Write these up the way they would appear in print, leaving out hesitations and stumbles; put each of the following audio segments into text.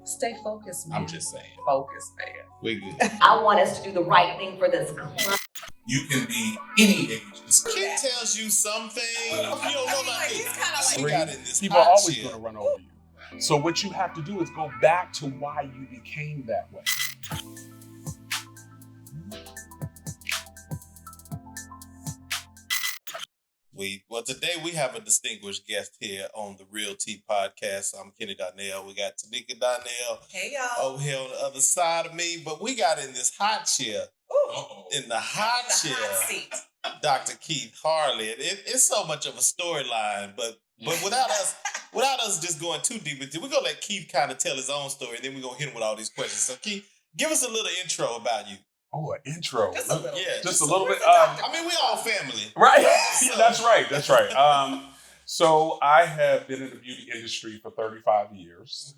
Stay focused, man. I'm just saying. Focus, man. We good. I want us to do the right thing for this client. You can be any age. Kid tells you something. If you don't know about he's this, kind of like we got in this People are hot always shit. going to run over you. So what you have to do is go back to why you became that way. Well, today we have a distinguished guest here on the RealT Podcast. I'm Kenny Donnell. We got Tanika Donnell Hey, y'all. over here on the other side of me. But we got in this hot chair, in the hot chair, hot seat. Dr. Keith Harley. It's so much of a storyline, but without us just going too deep into it, we're going to let Keith kind of tell his own story, and then we're going to hit him with all these questions. So, Keith, give us a little intro about you. Oh, an intro. Just a little. Yeah, Just a little bit. I mean, we all family. Right. Yeah, that's right. So I have been in the beauty industry for 35 years.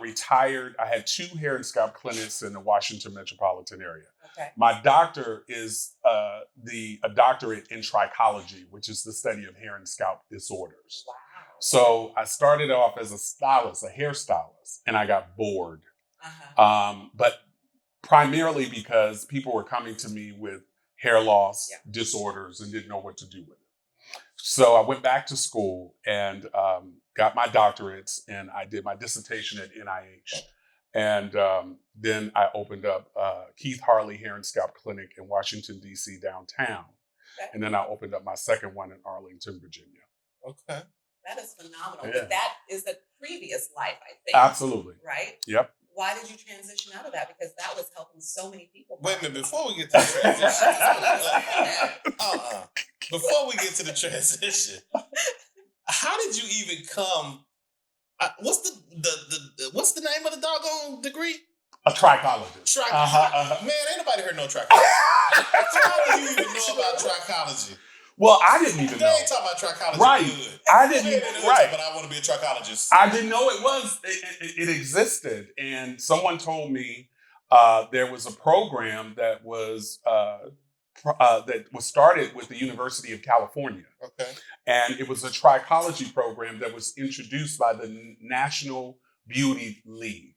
Retired. I had 2 hair and scalp clinics in the Washington metropolitan area. Okay. My doctor is a doctorate in trichology, which is the study of hair and scalp disorders. Wow. So I started off as a stylist, a hairstylist, and I got bored. But primarily because people were coming to me with hair loss disorders and didn't know what to do with it. So I went back to school and got my doctorates, and I did my dissertation at NIH. And then I opened up Keith Harley Hair and Scalp Clinic in Washington, D.C. downtown. Okay. And then I opened up my second one in Arlington, Virginia. Okay. That is phenomenal. Yeah. But that is the previous life, I think. Absolutely. Right? Yep. Why did you transition out of that? Because that was helping so many people. Wait a minute, before we get to the transition. Before we get to the transition, how did you even come? What's the name of the doggone degree? A trichologist. Man, ain't nobody heard no trichology. How do you even know about trichology? Well, I didn't even know. They ain't talking about trichology. Right. Good. I didn't even know. Right. But I want to be a trichologist. I didn't know it was. It existed. And someone told me there was a program that was started with the University of California. Okay. And it was a trichology program that was introduced by the National Beauty League.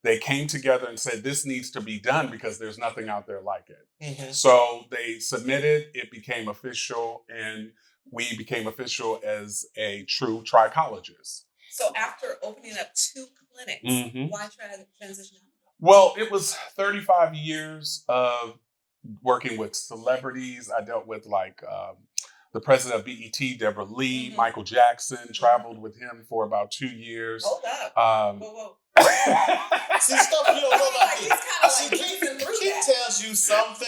They came together and said, this needs to be done because there's nothing out there like it. Mm-hmm. So they submitted, it became official, and we became official as a true trichologist. So after opening up 2 clinics, why transition out? Well, it was 35 years of working with celebrities. I dealt with the president of BET, Deborah Lee, Michael Jackson, traveled with him for about 2 years. Hold up. Whoa. See, stuff you don't know about He's kind of Keith tells you something.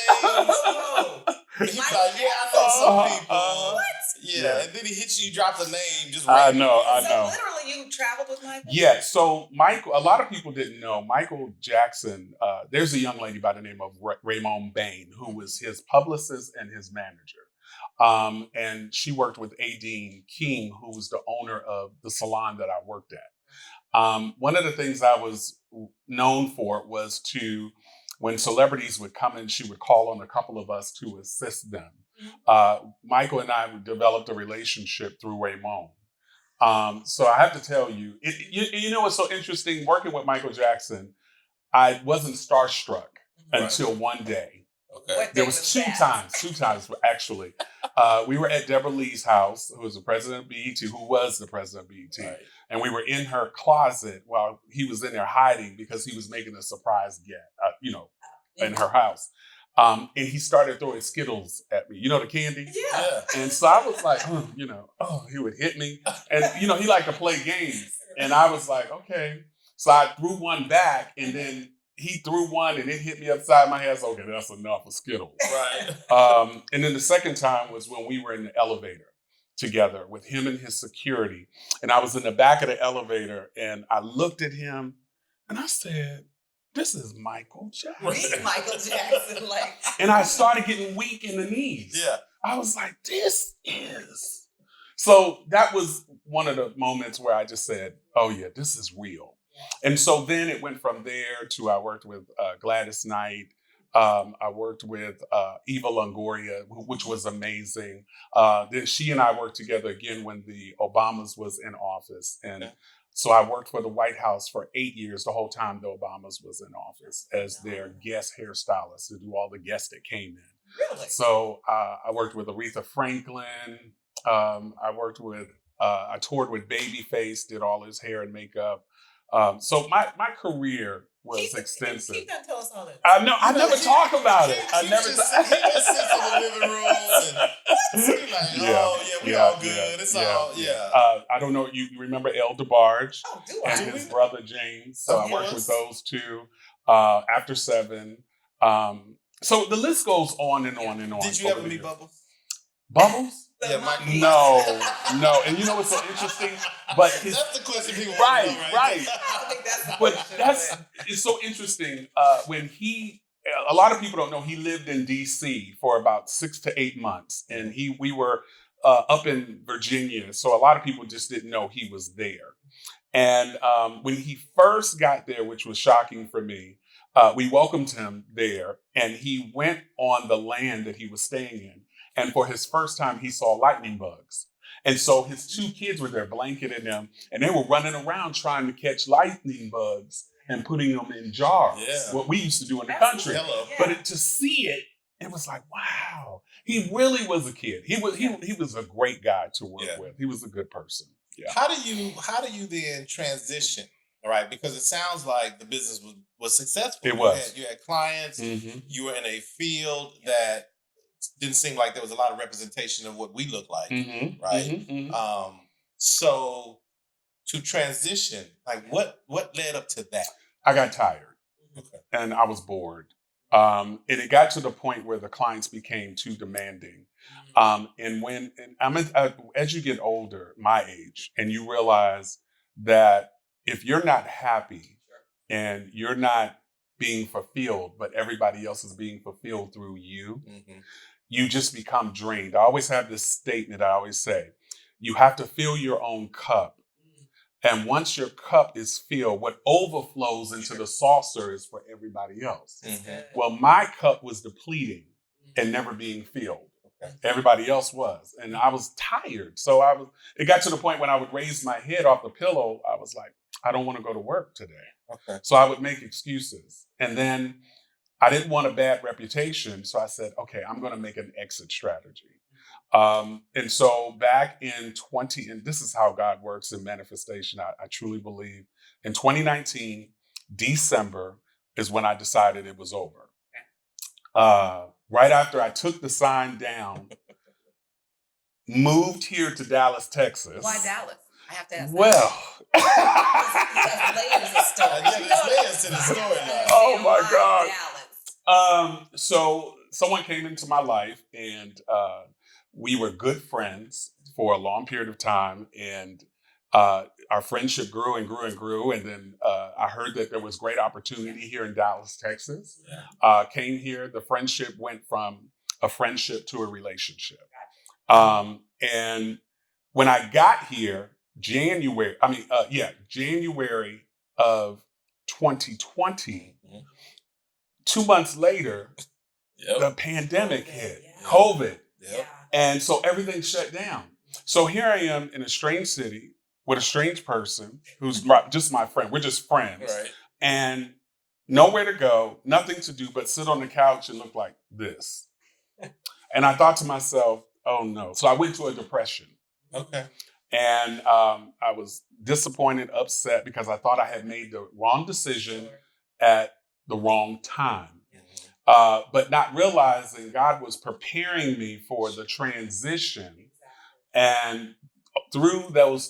He's like, I know some people. What? Yeah, and then he hits you, drop the name. Just I know. So literally you traveled with Michael? Yeah, so Michael, a lot of people didn't know, Michael Jackson, there's a young lady by the name of Raymond Bain, who was his publicist and his manager. And she worked with Adine King, who was the owner of the salon that I worked at. One of the things I was known for was when celebrities would come in, she would call on a couple of us to assist them. Michael and I developed a relationship through Raymond. So I have to tell you, you know what's so interesting? Working with Michael Jackson, I wasn't starstruck until one day. Okay. There was two times actually. We were at Deborah Lee's house, who was the president of BET, who was the president of BET. Right. And we were in her closet while he was in there hiding because he was making a surprise in her house. And he started throwing Skittles at me. You know the candy? Yeah. And so I was like, he would hit me. And, he liked to play games. And I was like, okay. So I threw one back, and then he threw one and it hit me upside my head. So, okay, that's enough of Skittles. Right. And then the second time was when we were in the elevator together with him and his security. And I was in the back of the elevator and I looked at him and I said, this is Michael Jackson. He's Michael Jackson. And I started getting weak in the knees. Yeah. I was like, this is. So that was one of the moments where I just said, oh yeah, this is real. And so then it went from there to I worked with Gladys Knight. I worked with Eva Longoria, which was amazing. Then she and I worked together again when the Obamas was in office. And So I worked for the White House for 8 years, the whole time the Obamas was in office, as their guest hairstylist to do all the guests that came in. Really? So I worked with Aretha Franklin. I toured with Babyface, did all his hair and makeup. So my career was extensive. Keep on telling us all that. I know. I never talk about it. I never. He just sits in the living room and he's like, we all good. It's all. I don't know. You remember El DeBarge and his brother James? So I worked with those two. After 7. So the list goes on and on and on. Did you ever meet Bubbles? Bubbles? Yeah, Michael. No. And you know what's so interesting? But that's the question people right. want to know, right? I think that's the But question. it's so interesting. When a lot of people don't know, he lived in D.C. for about 6 to 8 months, and we were up in Virginia, so a lot of people just didn't know he was there. And when he first got there, which was shocking for me, we welcomed him there, and he went on the land that he was staying in. And for his first time, he saw lightning bugs. And so his 2 kids were there blanketing them, and they were running around trying to catch lightning bugs and putting them in jars. Yeah. What we used to do in the country. Hello. But to see it, it was like, wow, he really was a kid. He was a great guy to work with. He was a good person. Yeah. How do you then transition? All right, because it sounds like the business was successful. It was. You had clients. Mm-hmm. You were in a field that didn't seem like there was a lot of representation of what we look like, mm-hmm. right? Mm-hmm. Mm-hmm. So to transition, like what led up to that? I got tired, and I was bored. And it got to the point where the clients became too demanding. As you get older, my age, and you realize that if you're not happy and you're not being fulfilled, but everybody else is being fulfilled through you, you just become drained. I always have this statement I always say, you have to fill your own cup. And once your cup is filled, what overflows into the saucer is for everybody else. Well, my cup was depleting and never being filled. Everybody else was. And I was tired. So it got to the point when I would raise my head off the pillow, I was like, I don't want to go to work today. So I would make excuses. And then I didn't want a bad reputation. So I said, okay, I'm going to make an exit strategy. And so back in and this is how God works in manifestation, I truly believe. In 2019, December is when I decided it was over. Right after I took the sign down, moved here to Dallas, Texas. Why Dallas? I have to ask. Well, because layers of story. There's layers to the story now. Oh my God. Dallas. So someone came into my life, and we were good friends for a long period of time, and our friendship grew and grew and grew. And then I heard that there was great opportunity here in Dallas, Texas. Came here. The friendship went from a friendship to a relationship. And when I got here, January of 2020, 2 months later, the pandemic hit, COVID. And so everything shut down. So here I am in a strange city with a strange person who's just my friend. We're just friends. Right. And nowhere to go, nothing to do but sit on the couch and look like this. And I thought to myself, oh no. So I went to a depression. Okay. And I was disappointed, upset, because I thought I had made the wrong decision at the wrong time. But not realizing God was preparing me for the transition. And through those